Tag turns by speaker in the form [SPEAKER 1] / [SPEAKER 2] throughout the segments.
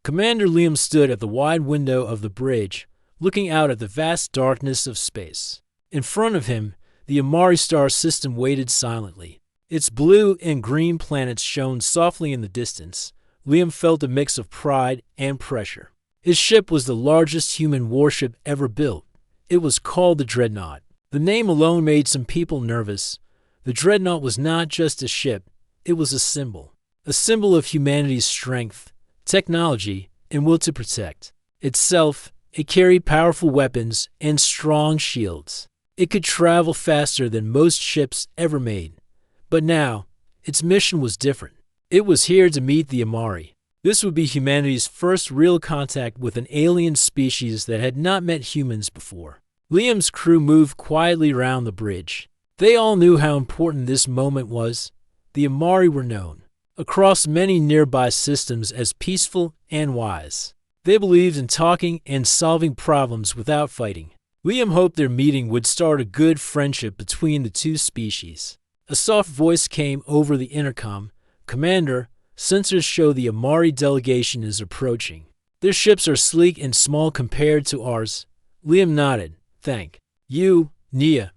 [SPEAKER 1] Commander Liam stood at the wide window of the bridge, looking out at the vast darkness of space. In front of him, the Amari star system waited silently. Its blue and green planets shone softly in the distance. Liam felt a mix of pride and pressure. His ship was the largest human warship ever built. It was called the Dreadnought. The name alone made some people nervous. The Dreadnought was not just a ship, it was a symbol of humanity's strength, technology, and will to protect. Itself, it carried powerful weapons and strong shields. It could travel faster than most ships ever made. But now, its mission was different. It was here to meet the Amari. This would be humanity's first real contact with an alien species that had not met humans before. Liam's crew moved quietly around the bridge. They all knew how important this moment was. The Amari were known across many nearby systems as peaceful and wise. They believed in talking and solving problems without fighting. Liam hoped their meeting would start a good friendship between the two species. A soft voice came over the intercom. "Commander, sensors show the Amari delegation is approaching. Their ships are sleek and small compared to ours." Liam nodded. "Thank you, Nia.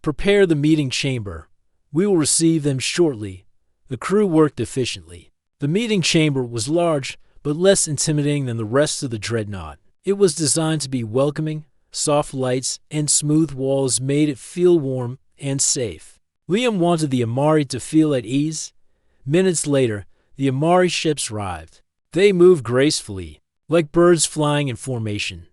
[SPEAKER 1] Prepare the meeting chamber. We will receive them shortly." The crew worked efficiently. The meeting chamber was large, but less intimidating than the rest of the Dreadnought. It was designed to be welcoming. Soft lights and smooth walls made it feel warm and safe. Liam wanted the Amari to feel at ease. Minutes later, the Amari ships arrived. They moved gracefully, like birds flying in formation.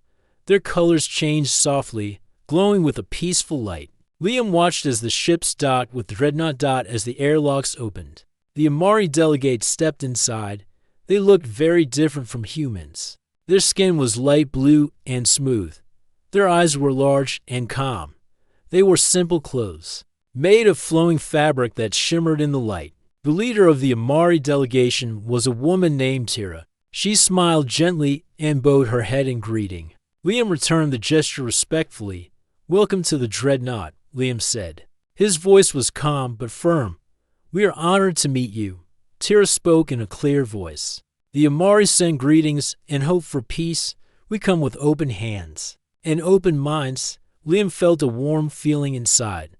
[SPEAKER 1] Their colors changed softly, glowing with a peaceful light. Liam watched as the ships docked with Dreadnought as the airlocks opened. The Amari delegates stepped inside. They looked very different from humans. Their skin was light blue and smooth. Their eyes were large and calm. They wore simple clothes, made of flowing fabric that shimmered in the light. The leader of the Amari delegation was a woman named Tira. She smiled gently and bowed her head in greeting. Liam returned the gesture respectfully. "Welcome to the Dreadnought," Liam said. His voice was calm but firm. "We are honored to meet you." Tira spoke in a clear voice. "The Amari send greetings and hope for peace. We come with open hands and open minds." Liam felt a warm feeling inside.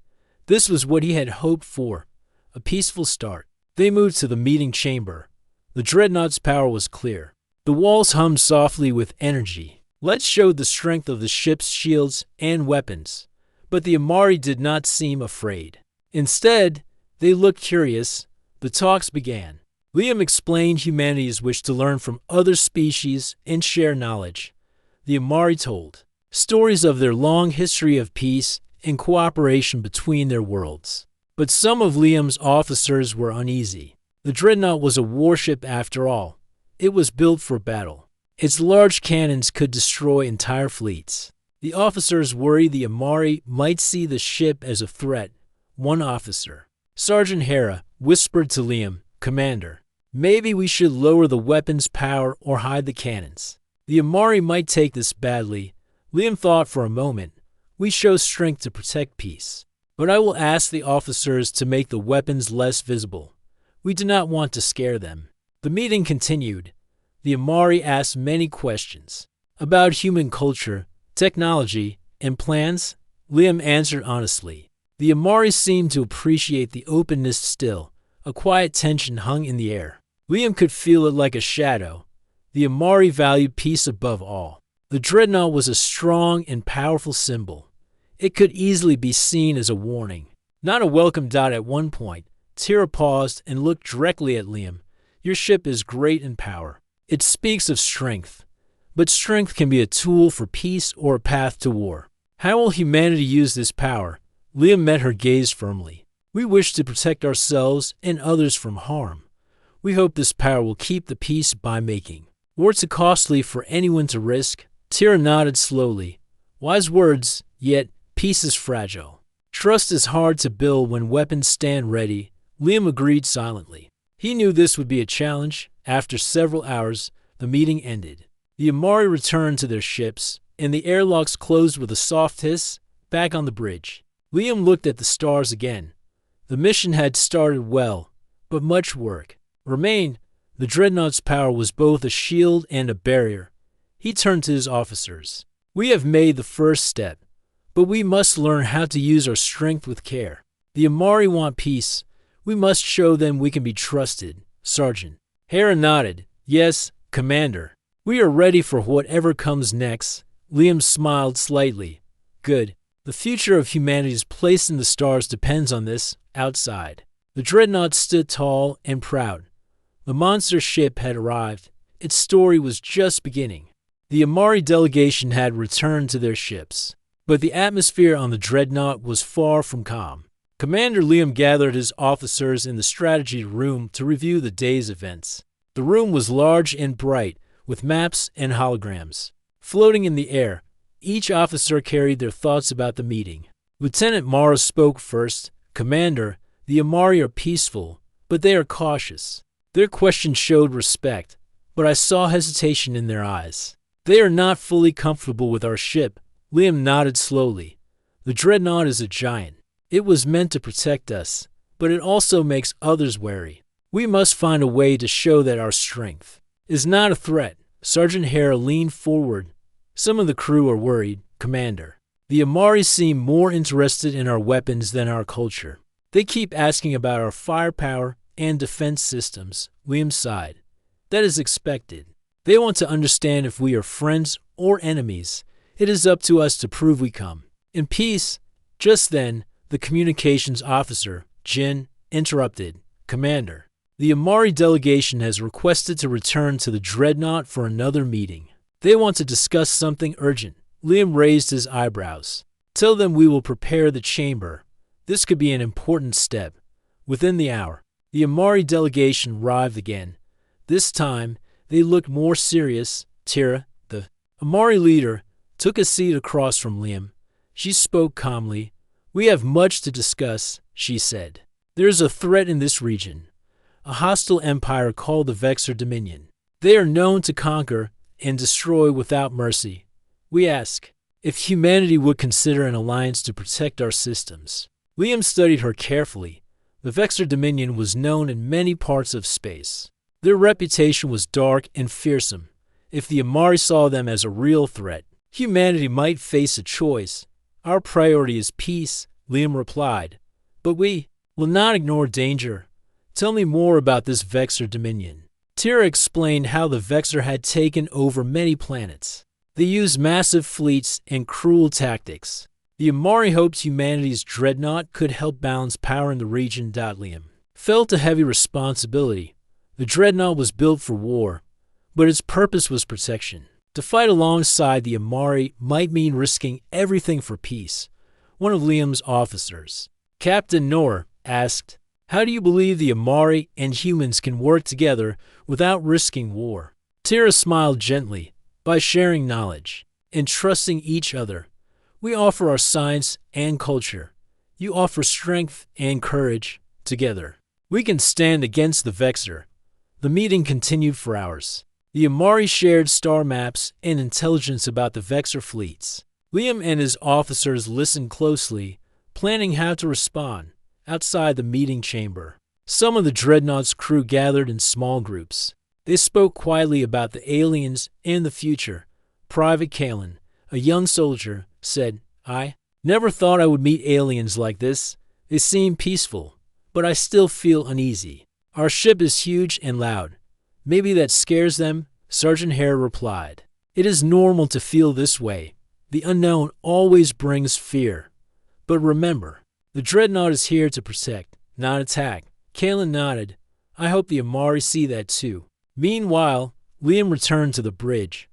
[SPEAKER 1] This was what he had hoped for, a peaceful start. They moved to the meeting chamber. The Dreadnought's power was clear. The walls hummed softly with energy. Lights showed the strength of the ship's shields and weapons. But the Amari did not seem afraid. Instead, they looked curious. The talks began. Liam explained humanity's wish to learn from other species and share knowledge. The Amari told stories of their long history of peace and cooperation between their worlds. But some of Liam's officers were uneasy. The Dreadnought was a warship after all. It was built for battle. Its large cannons could destroy entire fleets. The officers worried the Amari might see the ship as a threat. One officer, Sergeant Hera, whispered to Liam, "Commander, maybe we should lower the weapon's power or hide the cannons. The Amari might take this badly." Liam thought for a moment. "We show strength to protect peace. But I will ask the officers to make the weapons less visible. We do not want to scare them." The meeting continued. The Amari asked many questions about human culture, technology, and plans. Liam answered honestly. The Amari seemed to appreciate the openness still. A quiet tension hung in the air. Liam could feel it like a shadow. The Amari valued peace above all. The Dreadnought was a strong and powerful symbol. It could easily be seen as a warning, not a welcome. At one point, Tira paused and looked directly at Liam. "Your ship is great in power. It speaks of strength. But strength can be a tool for peace or a path to war. How will humanity use this power?" Liam met her gaze firmly. "We wish to protect ourselves and others from harm. We hope this power will keep the peace by making war too costly for anyone to risk." Tira nodded slowly. "Wise words, yet peace is fragile. Trust is hard to build when weapons stand ready." Liam agreed silently. He knew this would be a challenge. After several hours, the meeting ended. The Amari returned to their ships, and the airlocks closed with a soft hiss. Back on the bridge, Liam looked at the stars again. The mission had started well, but much work remained. The Dreadnought's power was both a shield and a barrier. He turned to his officers. We have made the first step, but we must learn how to use our strength with care. The Amari want peace. We must show them we can be trusted. Sergeant Hera nodded. Yes, Commander. We are ready for whatever comes next. Liam smiled slightly. Good. The future of humanity's place in the stars depends on this. Outside, the Dreadnought stood tall and proud. The monster ship had arrived. Its story was just beginning. The Amari delegation had returned to their ships, but the atmosphere on the Dreadnought was far from calm. Commander Liam gathered his officers in the strategy room to review the day's events. The room was large and bright, with maps and holograms. Floating in the air, each officer carried their thoughts about the meeting. Lieutenant Mara spoke first. Commander, the Amari are peaceful, but they are cautious. Their questions showed respect, but I saw hesitation in their eyes. They are not fully comfortable with our ship. Liam nodded slowly. The Dreadnought is a giant. It was meant to protect us, but it also makes others wary. We must find a way to show that our strength is not a threat. Sergeant Hera leaned forward. Some of the crew are worried, Commander. The Amari seem more interested in our weapons than our culture. They keep asking about our firepower and defense systems. Liam sighed. That is expected. They want to understand if we are friends or enemies. It is up to us to prove we come in peace. Just then, the communications officer, Jin, interrupted. Commander, the Amari delegation has requested to return to the Dreadnought for another meeting. They want to discuss something urgent. Liam raised his eyebrows. Tell them we will prepare the chamber. This could be an important step. Within the hour, the Amari delegation arrived again. This time, they looked more serious. Tira, the Amari leader, took a seat across from Liam. She spoke calmly. We have much to discuss, she said. There is a threat in this region. A hostile empire called the Vexor Dominion. They are known to conquer and destroy without mercy. We ask if humanity would consider an alliance to protect our systems. Liam studied her carefully. The Vexor Dominion was known in many parts of space. Their reputation was dark and fearsome. If the Amari saw them as a real threat, humanity might face a choice. Our priority is peace, Liam replied. But we will not ignore danger. Tell me more about this Vexor Dominion. Tira explained how the Vexor had taken over many planets. They used massive fleets and cruel tactics. The Amari hoped humanity's Dreadnought could help balance power in the region. Liam felt a heavy responsibility. The Dreadnought was built for war, but its purpose was protection. To fight alongside the Amari might mean risking everything for peace. One of Liam's officers, Captain Noor, asked, how do you believe the Amari and humans can work together without risking war? Tira smiled gently. By sharing knowledge and trusting each other. We offer our science and culture. You offer strength and courage. Together, we can stand against the Vexor. The meeting continued for hours. The Amari shared star maps and intelligence about the Vexor fleets. Liam and his officers listened closely, planning how to respond. Outside the meeting chamber, some of the Dreadnought's crew gathered in small groups. They spoke quietly about the aliens and the future. Private Kalen, a young soldier, said, I never thought I would meet aliens like this. They seem peaceful, but I still feel uneasy. Our ship is huge and loud. Maybe that scares them, Sergeant Hare replied. It is normal to feel this way. The unknown always brings fear. But remember, the Dreadnought is here to protect, not attack. Kalen nodded. I hope the Amari see that too. Meanwhile, Liam returned to the bridge.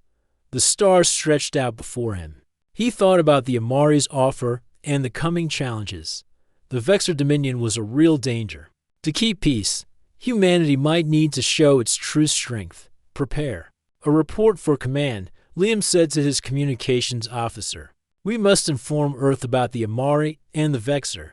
[SPEAKER 1] The stars stretched out before him. He thought about the Amari's offer and the coming challenges. The Vexor Dominion was a real danger. To keep peace, humanity might need to show its true strength. Prepare. A report for command, Liam said to his communications officer. We must inform Earth about the Amari and the Vexor.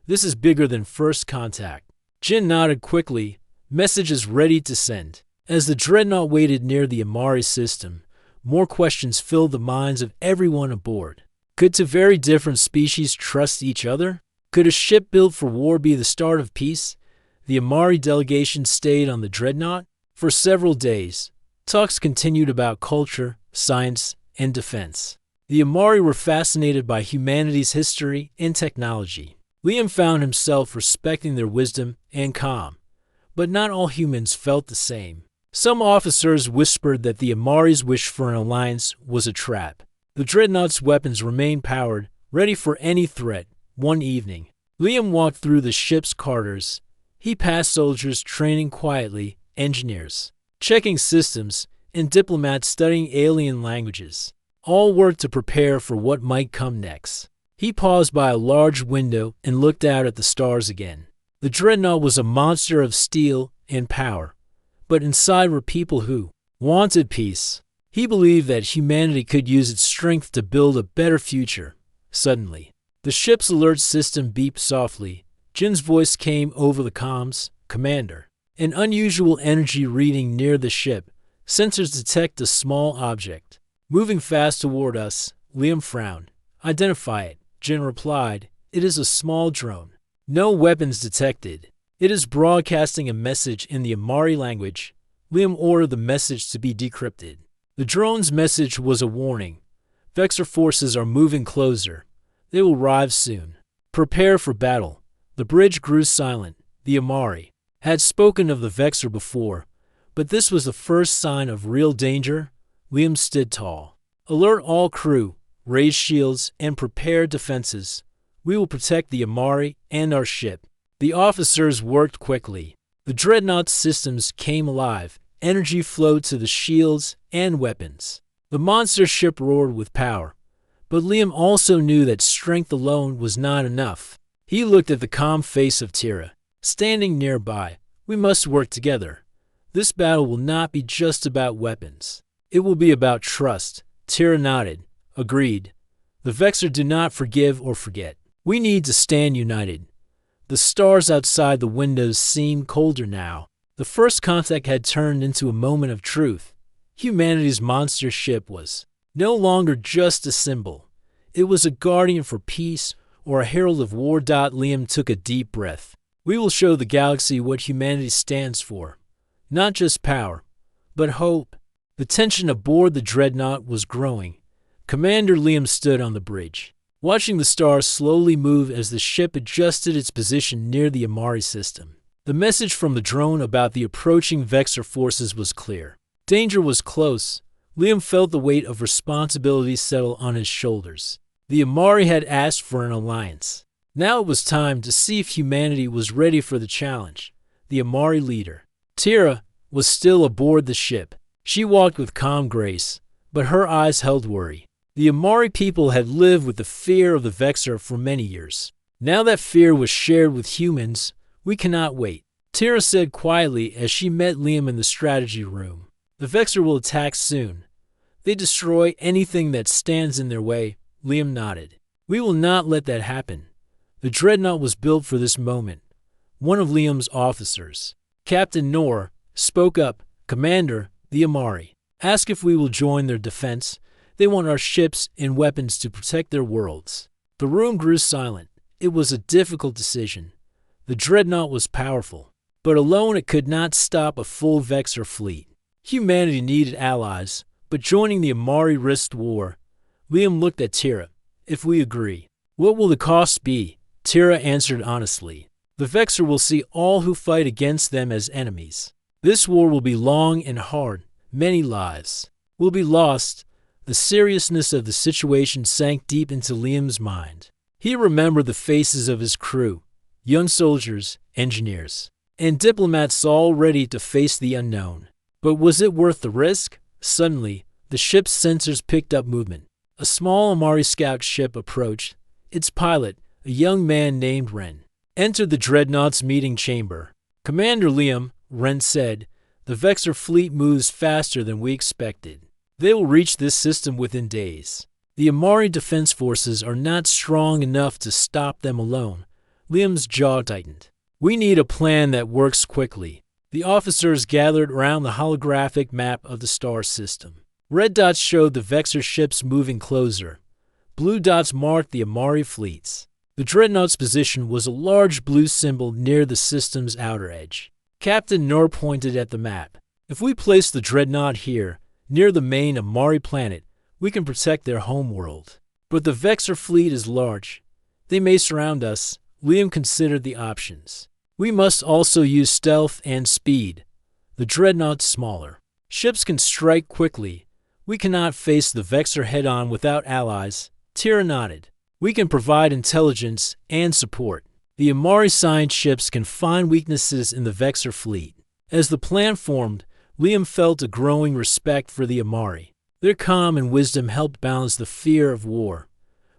[SPEAKER 1] This is bigger than first contact. Jin nodded quickly. Message is ready to send. As the Dreadnought waited near the Amari system, more questions filled the minds of everyone aboard. Could two very different species trust each other? Could a ship built for war be the start of peace? The Amari delegation stayed on the Dreadnought. For several days, talks continued about culture, science, and defense. The Amari were fascinated by humanity's history and technology. Liam found himself respecting their wisdom and calm, but not all humans felt the same. Some officers whispered that the Amari's wish for an alliance was a trap. The Dreadnought's weapons remained powered, ready for any threat. One evening, Liam walked through the ship's corridors. He passed soldiers training quietly, engineers checking systems, and diplomats studying alien languages. All worked to prepare for what might come next. He paused by a large window and looked out at the stars again. The Dreadnought was a monster of steel and power, but inside were people who wanted peace. He believed that humanity could use its strength to build a better future. Suddenly, the ship's alert system beeped softly. Jin's voice came over the comms. "Commander." An unusual energy reading near the ship. Sensors detect a small object moving fast toward us. Liam frowned. "Identify it," Jin replied. "It is a small drone. No weapons detected. It is broadcasting a message in the Amari language." Liam ordered the message to be decrypted. The drone's message was a warning. "Vexor forces are moving closer. They will arrive soon. Prepare for battle." The bridge grew silent. The Amari had spoken of the Vexor before, but this was the first sign of real danger. Liam stood tall. "Alert all crew. Raise shields and prepare defenses. We will protect the Amari and our ship." The officers worked quickly. The Dreadnought's systems came alive. Energy flowed to the shields and weapons. The monster ship roared with power. But Liam also knew that strength alone was not enough. He looked at the calm face of Tira, standing nearby. "We must work together. This battle will not be just about weapons. It will be about trust." Tira nodded. "Agreed. The Vexor do not forgive or forget. We need to stand united." The stars outside the windows seemed colder now. The first contact had turned into a moment of truth. Humanity's monster ship was no longer just a symbol. It was a guardian for peace or a herald of war. Liam took a deep breath. "We will show the galaxy what humanity stands for. Not just power, but hope." The tension aboard the Dreadnought was growing. Commander Liam stood on the bridge, watching the stars slowly move as the ship adjusted its position near the Amari system. The message from the drone about the approaching Vexor forces was clear. Danger was close. Liam felt the weight of responsibility settle on his shoulders. The Amari had asked for an alliance. Now it was time to see if humanity was ready for the challenge. The Amari leader, Tira, was still aboard the ship. She walked with calm grace, but her eyes held worry. The Amari people had lived with the fear of the Vexor for many years. Now that fear was shared with humans. "We cannot wait," Tira said quietly as she met Liam in the strategy room. "The Vexor will attack soon. They destroy anything that stands in their way." Liam nodded. "We will not let that happen." The Dreadnought was built for this moment. One of Liam's officers, Captain Noor, spoke up. "Commander, the Amari ask if we will join their defense. They want our ships and weapons to protect their worlds." The room grew silent. It was a difficult decision. The Dreadnought was powerful, but alone it could not stop a full Vexor fleet. Humanity needed allies, but joining the Amari risked war. Liam looked at Tira. "If we agree, what will the cost be?" Tira answered honestly. "The Vexor will see all who fight against them as enemies. This war will be long and hard. Many lives will be lost." The seriousness of the situation sank deep into Liam's mind. He remembered the faces of his crew, young soldiers, engineers, and diplomats all ready to face the unknown. But was it worth the risk? Suddenly, the ship's sensors picked up movement. A small Amari scout ship approached. Its pilot, a young man named Ren, entered the Dreadnought's meeting chamber. "Commander Liam," Ren said, "the Vexor fleet moves faster than we expected. They will reach this system within days. The Amari defense forces are not strong enough to stop them alone." Liam's jaw tightened. "We need a plan that works quickly." The officers gathered around the holographic map of the star system. Red dots showed the Vexor ships moving closer. Blue dots marked the Amari fleets. The Dreadnought's position was a large blue symbol near the system's outer edge. Captain Noor pointed at the map. If we place the Dreadnought here, near the main Amari planet, we can protect their homeworld. But the Vexor fleet is large. They may surround us. Liam considered the options. We must also use stealth and speed. The Dreadnought's smaller. Ships can strike quickly. We cannot face the Vexor head-on without allies. Tira nodded. We can provide intelligence and support. The Amari science ships can find weaknesses in the Vexor fleet. As the plan formed, Liam felt a growing respect for the Amari. Their calm and wisdom helped balance the fear of war.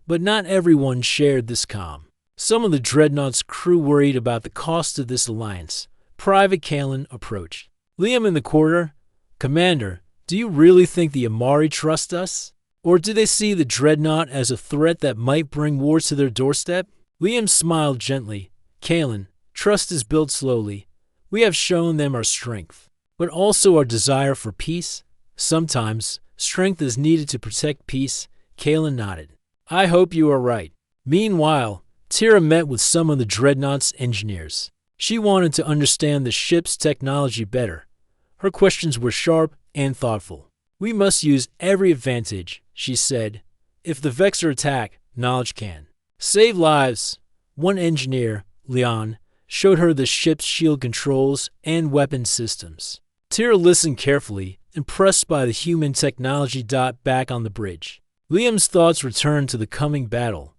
[SPEAKER 1] But not everyone shared this calm. Some of the Dreadnought's crew worried about the cost of this alliance. Private Kalen approached. Liam in the corridor. Commander, do you really think the Amari trust us? Or do they see the Dreadnought as a threat that might bring war to their doorstep? Liam smiled gently. Kalen, trust is built slowly. We have shown them our strength, but also our desire for peace. Sometimes, strength is needed to protect peace. Kalen nodded. I hope you are right. Meanwhile, Tira met with some of the Dreadnought's engineers. She wanted to understand the ship's technology better. Her questions were sharp and thoughtful. We must use every advantage, she said. If the Vexor attack, knowledge can save lives. One engineer, Leon, showed her the ship's shield controls and weapon systems. Tira listened carefully, impressed by the human technology back on the bridge. Liam's thoughts returned to the coming battle.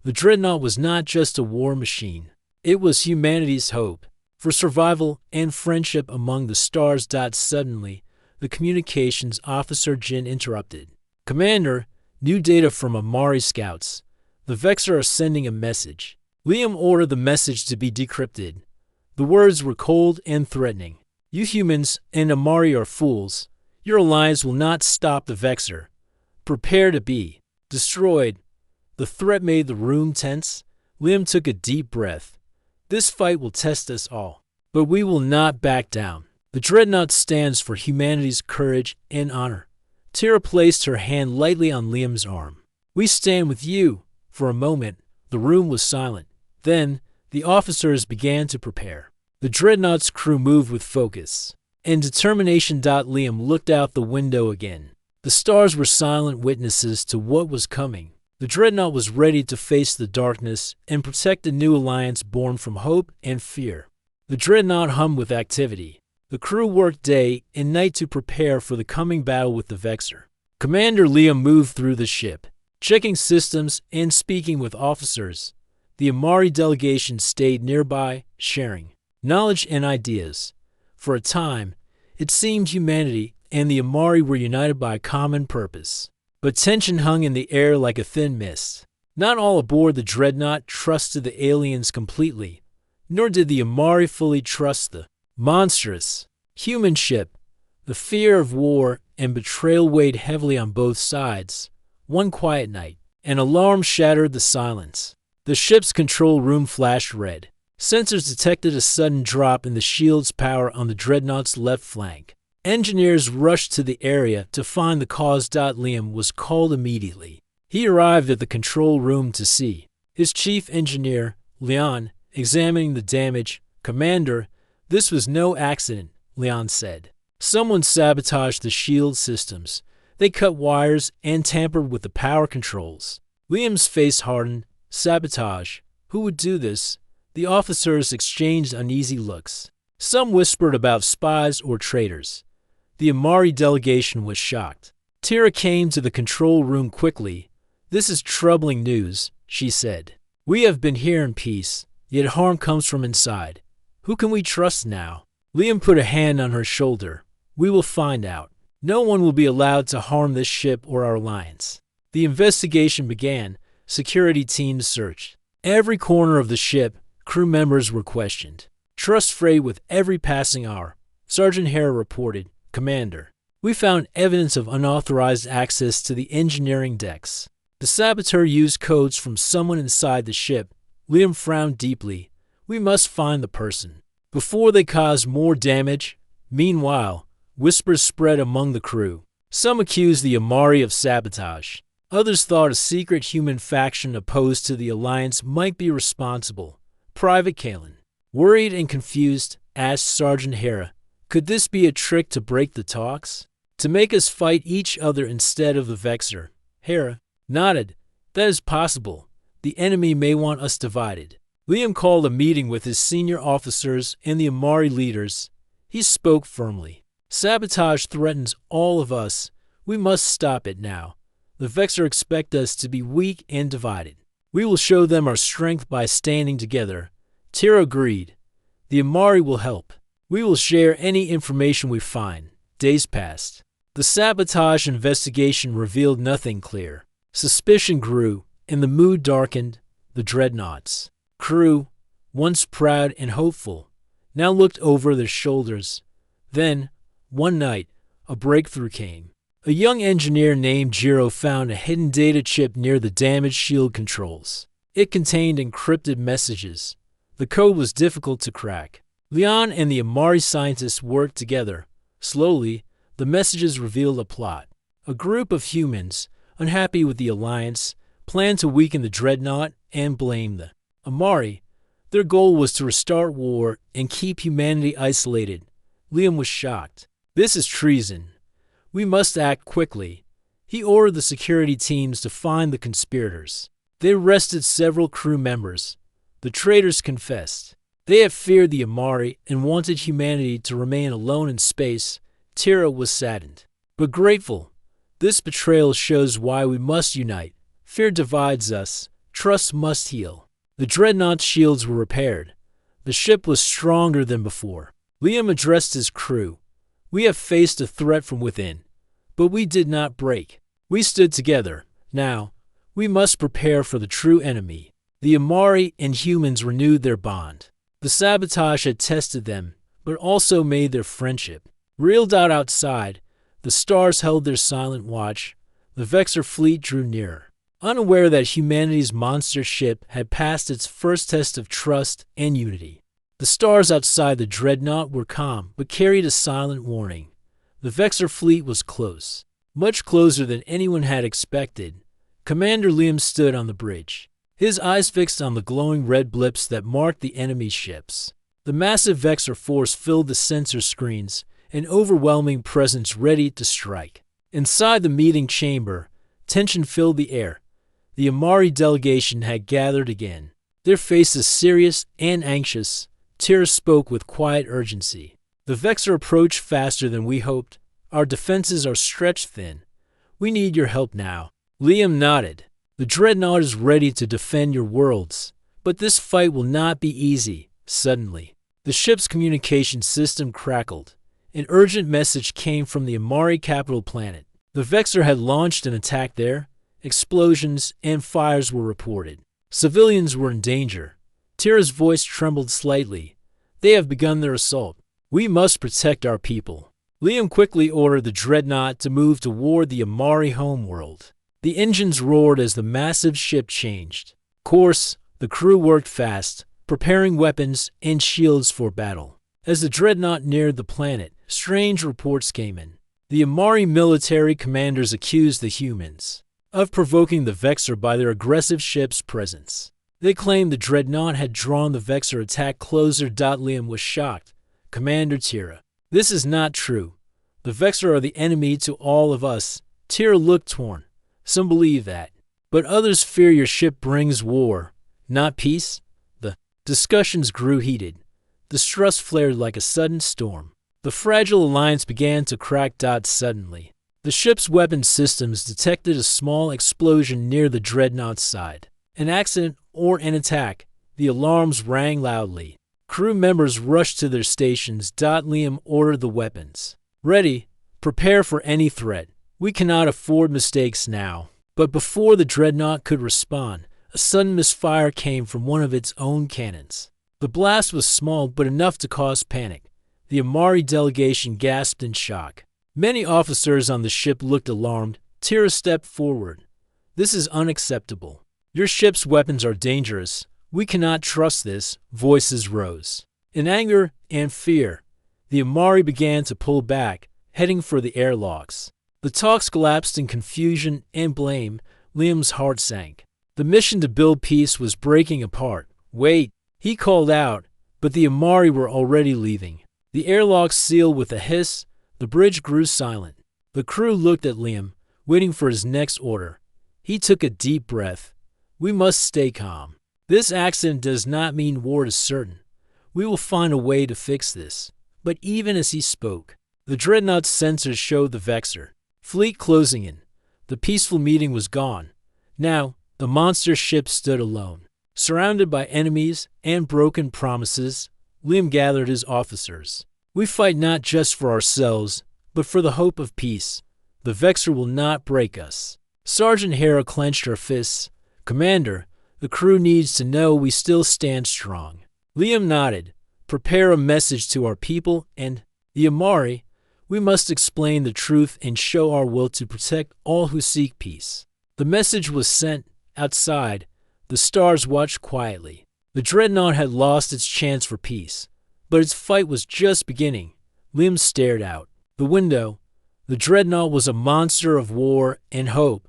[SPEAKER 1] The Dreadnought was not just a war machine. It was humanity's hope for survival and friendship among the stars. Suddenly, the communications officer Jin interrupted. Commander, new data from Amari scouts. The Vexor are sending a message. Liam ordered the message to be decrypted. The words were cold and threatening. You humans and Amari are fools. Your alliance will not stop the Vexor. Prepare to be destroyed. The threat made the room tense. Liam took a deep breath. This fight will test us all, but we will not back down. The Dreadnought stands for humanity's courage and honor. Tira placed her hand lightly on Liam's arm. We stand with you. For a moment, the room was silent. Then, the officers began to prepare. The Dreadnought's crew moved with focus and determination. Liam looked out the window again. The stars were silent witnesses to what was coming. The Dreadnought was ready to face the darkness and protect a new alliance born from hope and fear. The Dreadnought hummed with activity. The crew worked day and night to prepare for the coming battle with the Vexor. Commander Liam moved through the ship, checking systems and speaking with officers. The Amari delegation stayed nearby, sharing knowledge and ideas. For a time, it seemed humanity and the Amari were united by a common purpose. But tension hung in the air like a thin mist. Not all aboard the Dreadnought trusted the aliens completely, nor did the Amari fully trust the monstrous human ship. The fear of war and betrayal weighed heavily on both sides. One quiet night, an alarm shattered the silence. The ship's control room flashed red. Sensors detected a sudden drop in the shield's power on the Dreadnought's left flank. Engineers rushed to the area to find the cause. Liam was called immediately. He arrived at the control room to see his chief engineer, Leon, examining the damage. Commander, this was no accident, Leon said. Someone sabotaged the shield systems. They cut wires and tampered with the power controls. Liam's face hardened. Sabotage. Who would do this? The officers exchanged uneasy looks. Some whispered about spies or traitors. The Amari delegation was shocked. Tira came to the control room quickly. This is troubling news, she said. We have been here in peace, yet harm comes from inside. Who can we trust now? Liam put a hand on her shoulder. We will find out. No one will be allowed to harm this ship or our alliance. The investigation began. Security teams searched every corner of the ship. Crew members were questioned. Trust frayed with every passing hour. Sergeant Hare reported, Commander, we found evidence of unauthorized access to the engineering decks. The saboteur used codes from someone inside the ship. Liam frowned deeply. We must find the person before they cause more damage. Meanwhile, whispers spread among the crew. Some accused the Amari of sabotage. Others thought a secret human faction opposed to the alliance might be responsible. Private Kalen, worried and confused, asked Sergeant Hera, Could this be a trick to break the talks? To make us fight each other instead of the Vexor? Hera nodded. That is possible. The enemy may want us divided. Liam called a meeting with his senior officers and the Amari leaders. He spoke firmly. Sabotage threatens all of us. We must stop it now. The Vexor expect us to be weak and divided. We will show them our strength by standing together. Tyr agreed. The Amari will help. We will share any information we find. Days passed. The sabotage investigation revealed nothing clear. Suspicion grew, and the mood darkened. The Dreadnought's crew, once proud and hopeful, now looked over their shoulders. Then, one night, a breakthrough came. A young engineer named Jiro found a hidden data chip near the damaged shield controls. It contained encrypted messages. The code was difficult to crack. Leon and the Amari scientists worked together. Slowly, the messages revealed a plot. A group of humans, unhappy with the Alliance, planned to weaken the Dreadnought and blame the Amari. Their goal was to restart war and keep humanity isolated. Liam was shocked. This is treason. We must act quickly. He ordered the security teams to find the conspirators. They arrested several crew members. The traitors confessed. They had feared the Amari and wanted humanity to remain alone in space. Tyr was saddened, but grateful. This betrayal shows why we must unite. Fear divides us. Trust must heal. The Dreadnought's shields were repaired. The ship was stronger than before. Liam addressed his crew. We have faced a threat from within, but we did not break. We stood together. Now, we must prepare for the true enemy. The Amari and humans renewed their bond. The sabotage had tested them, but also made their friendship. Reeled out outside, the stars held their silent watch. The Vexor fleet drew nearer. Unaware that humanity's monster ship had passed its first test of trust and unity. The stars outside the Dreadnought were calm, but carried a silent warning. The Vexor fleet was close, much closer than anyone had expected. Commander Liam stood on the bridge, his eyes fixed on the glowing red blips that marked the enemy ships. The massive Vexor force filled the sensor screens, an overwhelming presence ready to strike. Inside the meeting chamber, tension filled the air. The Amari delegation had gathered again, their faces serious and anxious. Tyr spoke with quiet urgency. The Vexor approached faster than we hoped. Our defenses are stretched thin. We need your help now. Liam nodded. The Dreadnought is ready to defend your worlds, but this fight will not be easy. Suddenly, the ship's communication system crackled. An urgent message came from the Amari capital planet. The Vexor had launched an attack there. Explosions and fires were reported. Civilians were in danger. Tyr's voice trembled slightly. They have begun their assault. We must protect our people. Liam quickly ordered the Dreadnought to move toward the Amari homeworld. The engines roared as the massive ship changed course. The crew worked fast, preparing weapons and shields for battle. As the Dreadnought neared the planet, strange reports came in. The Amari military commanders accused the humans of provoking the Vexor by their aggressive ship's presence. They claimed the Dreadnought had drawn the Vexor attack closer. Liam was shocked. Commander Tyr, this is not true. The Vexor are the enemy to all of us. Tyr looked torn. Some believe that, but others fear your ship brings war, not peace. The discussions grew heated. Distrust flared like a sudden storm. The fragile alliance began to crack. Suddenly, the ship's weapon systems detected a small explosion near the Dreadnought's side. An accident or an attack. The alarms rang loudly. Crew members rushed to their stations. Liam ordered the weapons ready. Prepare for any threat. We cannot afford mistakes now. But before the Dreadnought could respond, a sudden misfire came from one of its own cannons. The blast was small but enough to cause panic. The Amari delegation gasped in shock. Many officers on the ship looked alarmed. Tyr stepped forward. This is unacceptable. Your ship's weapons are dangerous. We cannot trust this. Voices rose. In anger and fear, the Amari began to pull back, heading for the airlocks. The talks collapsed in confusion and blame. Liam's heart sank. The mission to build peace was breaking apart. Wait, he called out, but the Amari were already leaving. The airlock sealed with a hiss. The bridge grew silent. The crew looked at Liam, waiting for his next order. He took a deep breath. We must stay calm. This accident does not mean war is certain. We will find a way to fix this. But even as he spoke, the Dreadnought's sensors showed the Vexor fleet closing in. The peaceful meeting was gone. Now, the monster ship stood alone. Surrounded by enemies and broken promises, Liam gathered his officers. We fight not just for ourselves, but for the hope of peace. The Vexor will not break us. Sergeant Hera clenched her fists. Commander, the crew needs to know we still stand strong. Liam nodded. Prepare a message to our people and the Amari. We must explain the truth and show our will to protect all who seek peace. The message was sent. Outside, the stars watched quietly. The Dreadnought had lost its chance for peace, but its fight was just beginning. Liam stared out the window. The Dreadnought was a monster of war and hope.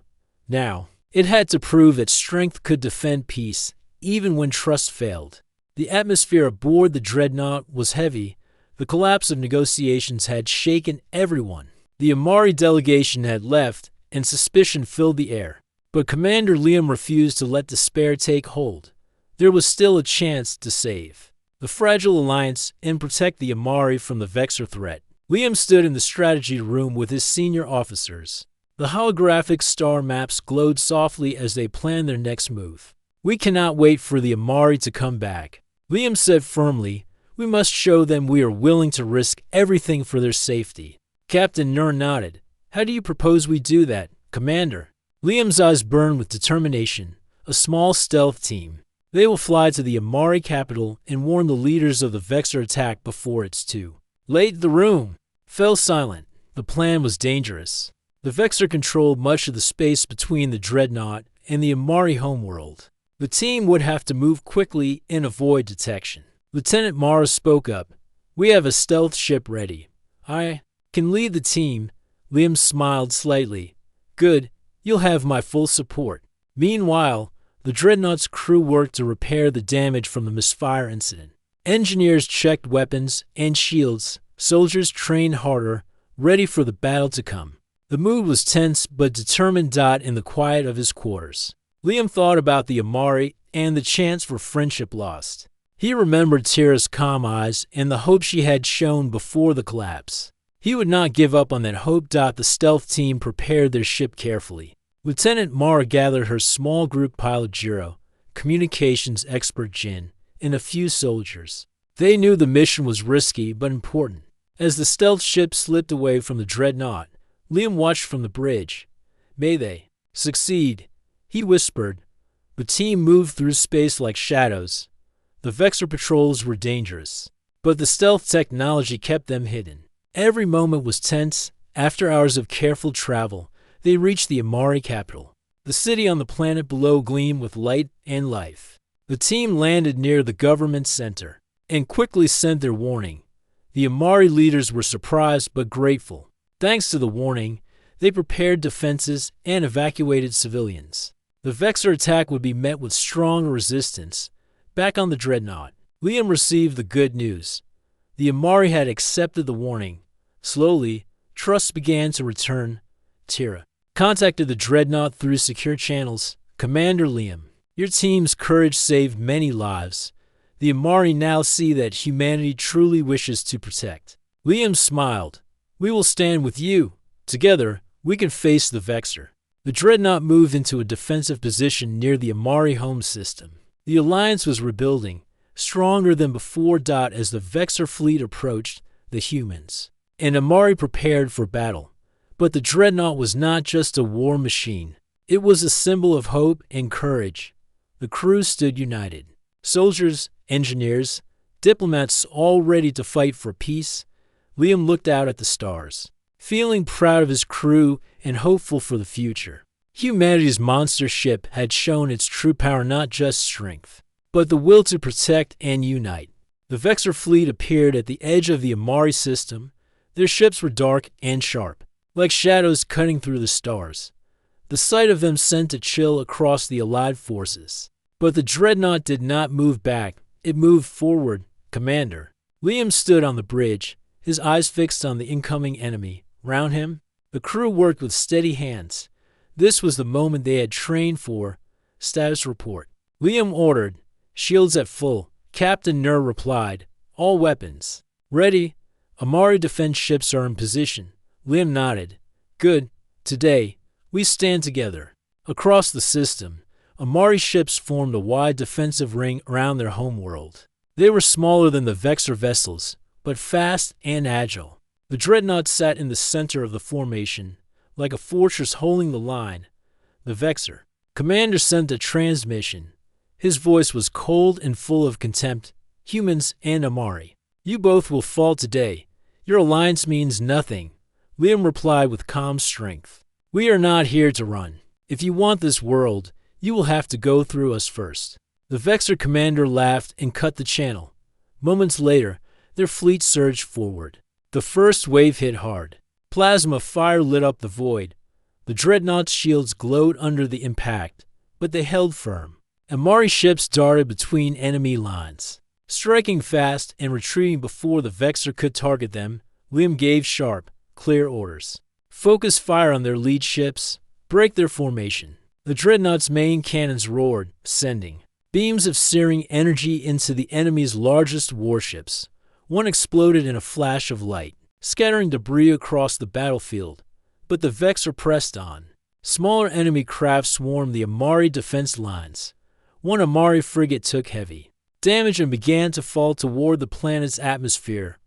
[SPEAKER 1] Now, it had to prove that strength could defend peace, even when trust failed. The atmosphere aboard the Dreadnought was heavy. The collapse of negotiations had shaken everyone. The Amari delegation had left, and suspicion filled the air. But Commander Liam refused to let despair take hold. There was still a chance to save the fragile alliance and protect the Amari from the Vexor threat. Liam stood in the strategy room with his senior officers. The holographic star maps glowed softly as they planned their next move. We cannot wait for the Amari to come back, Liam said firmly. We must show them we are willing to risk everything for their safety. Captain Nur nodded. How do you propose we do that, Commander? Liam's eyes burned with determination. A small stealth team. They will fly to the Amari capital and warn the leaders of the Vexor attack before it's too late. The room fell silent. The plan was dangerous. The Vexor controlled much of the space between the Dreadnought and the Amari homeworld. The team would have to move quickly and avoid detection. Lieutenant Mara spoke up. We have a stealth ship ready. I can lead the team. Liam smiled slightly. Good. You'll have my full support. Meanwhile, the Dreadnought's crew worked to repair the damage from the misfire incident. Engineers checked weapons and shields. Soldiers trained harder, ready for the battle to come. The mood was tense but determined. In the quiet of his quarters, Liam thought about the Amari and the chance for friendship lost. He remembered Tira's calm eyes and the hope she had shown before the collapse. He would not give up on that hope. The stealth team prepared their ship carefully. Lieutenant Mara gathered her small group: pilot Jiro, communications expert Jin, and a few soldiers. They knew the mission was risky but important. As the stealth ship slipped away from the Dreadnought, Liam watched from the bridge. May they succeed, he whispered. The team moved through space like shadows. The Vexor patrols were dangerous, but the stealth technology kept them hidden. Every moment was tense. After hours of careful travel, they reached the Amari capital. The city on the planet below gleamed with light and life. The team landed near the government center and quickly sent their warning. The Amari leaders were surprised but grateful. Thanks to the warning, they prepared defenses and evacuated civilians. The Vexor attack would be met with strong resistance. Back on the Dreadnought, Liam received the good news. The Amari had accepted the warning. Slowly, trust began to return. Tira contacted the Dreadnought through secure channels. Commander Liam, your team's courage saved many lives. The Amari now see that humanity truly wishes to protect. Liam smiled. We will stand with you. Together, we can face the Vexor. The Dreadnought moved into a defensive position near the Amari home system. The alliance was rebuilding, stronger than before. As the Vexor fleet approached the humans, and Amari prepared for battle. But the Dreadnought was not just a war machine. It was a symbol of hope and courage. The crew stood united. Soldiers, engineers, diplomats, all ready to fight for peace. Liam looked out at the stars, feeling proud of his crew and hopeful for the future. Humanity's monster ship had shown its true power, not just strength, but the will to protect and unite. The Vexor fleet appeared at the edge of the Amari system. Their ships were dark and sharp, like shadows cutting through the stars. The sight of them sent a chill across the allied forces. But the Dreadnought did not move back. It moved forward. Commander, Liam stood on the bridge, his eyes fixed on the incoming enemy. Round him, the crew worked with steady hands. This was the moment they had trained for. Status report. Liam ordered. Shields at full. Captain Nur replied. All weapons. Ready. Amari defense ships are in position. Liam nodded. Good. Today, we stand together. Across the system, Amari ships formed a wide defensive ring around their homeworld. They were smaller than the Vexor vessels, but fast and agile. The Dreadnought sat in the center of the formation, like a fortress holding the line. The Vexor. Commander sent a transmission. His voice was cold and full of contempt. Humans and Amari. You both will fall today. Your alliance means nothing. Liam replied with calm strength. We are not here to run. If you want this world, you will have to go through us first. The Vexor commander laughed and cut the channel. Moments later, their fleet surged forward. The first wave hit hard. Plasma fire lit up the void. The Dreadnought's shields glowed under the impact, but they held firm. Amari ships darted between enemy lines. Striking fast and retreating before the Vexor could target them, Liam gave sharp, clear orders. Focus fire on their lead ships. Break their formation. The Dreadnought's main cannons roared, sending beams of searing energy into the enemy's largest warships. One exploded in a flash of light, scattering debris across the battlefield. But the Vexor pressed on. Smaller enemy craft swarmed the Amari defense lines. One Amari frigate took heavy damage and began to fall toward the planet's atmosphere.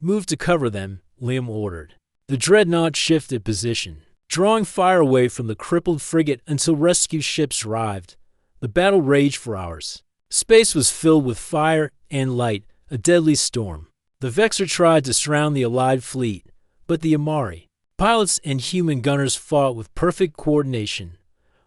[SPEAKER 1] Move to cover them, Liam ordered. The Dreadnought shifted position, drawing fire away from the crippled frigate until rescue ships arrived. The battle raged for hours. Space was filled with fire and light, a deadly storm. The Vexor tried to surround the Allied fleet, but the Amari, pilots and human gunners fought with perfect coordination.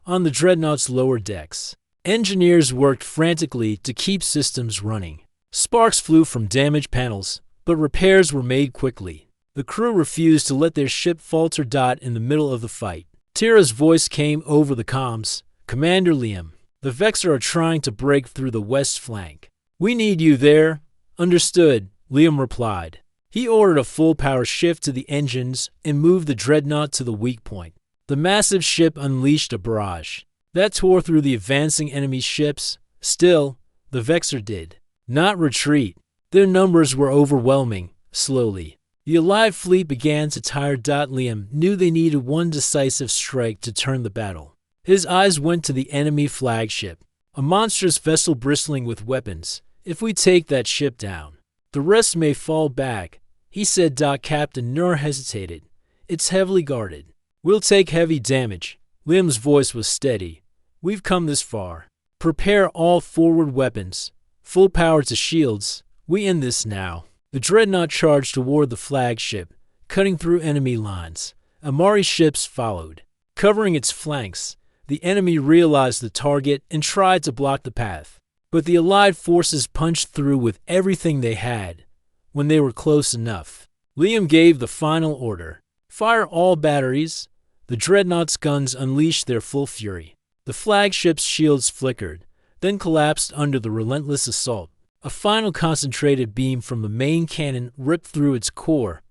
[SPEAKER 1] On the Dreadnought's lower decks, engineers worked frantically to keep systems running. Sparks flew from damaged panels, but repairs were made quickly. The crew refused to let their ship falter in the middle of the fight. Tira's voice came over the comms. Commander Liam, the Vexor are trying to break through the west flank. We need you there. Understood, Liam replied. He ordered a full-power shift to the engines and moved the Dreadnought to the weak point. The massive ship unleashed a barrage that tore through the advancing enemy ships. Still, the Vexor did not retreat. Their numbers were overwhelming. Slowly, the Allied fleet began to tire. Liam knew they needed one decisive strike to turn the battle. His eyes went to the enemy flagship, a monstrous vessel bristling with weapons. If we take that ship down, the rest may fall back, he said. Captain Nur hesitated. It's heavily guarded. We'll take heavy damage. Liam's voice was steady. We've come this far. Prepare all forward weapons. Full power to shields. We end this now. The Dreadnought charged toward the flagship, cutting through enemy lines. Amari ships followed, covering its flanks. The enemy realized the target and tried to block the path. But the Allied forces punched through with everything they had. When they were close enough, Liam gave the final order. Fire all batteries. The Dreadnought's guns unleashed their full fury. The flagship's shields flickered, then collapsed under the relentless assault. A final concentrated beam from the main cannon ripped through its core.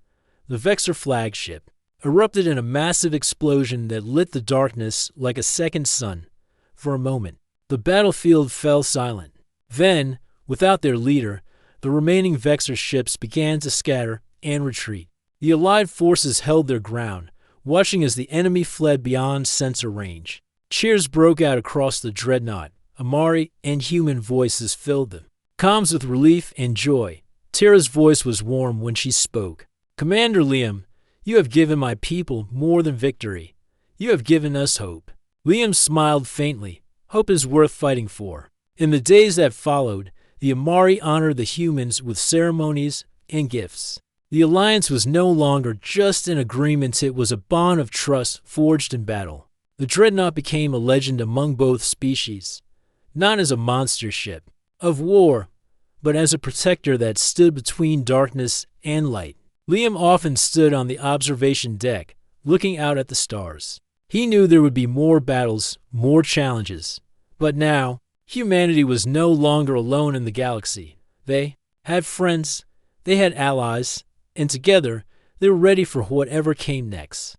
[SPEAKER 1] The Vexor flagship erupted in a massive explosion that lit the darkness like a second sun. For a moment, the battlefield fell silent. Then, without their leader, the remaining Vexor ships began to scatter and retreat. The Allied forces held their ground, watching as the enemy fled beyond sensor range. Cheers broke out across the Dreadnought. Amari and human voices filled them. Comms with relief and joy. Tira's voice was warm when she spoke. Commander Liam, you have given my people more than victory. You have given us hope. Liam smiled faintly. Hope is worth fighting for. In the days that followed, the Amari honored the humans with ceremonies and gifts. The alliance was no longer just an agreement, it was a bond of trust forged in battle. The Dreadnought became a legend among both species, not as a monster ship of war, but as a protector that stood between darkness and light. Liam often stood on the observation deck, looking out at the stars. He knew there would be more battles, more challenges. But now, humanity was no longer alone in the galaxy. They had friends, They had allies, and together they were ready for whatever came next.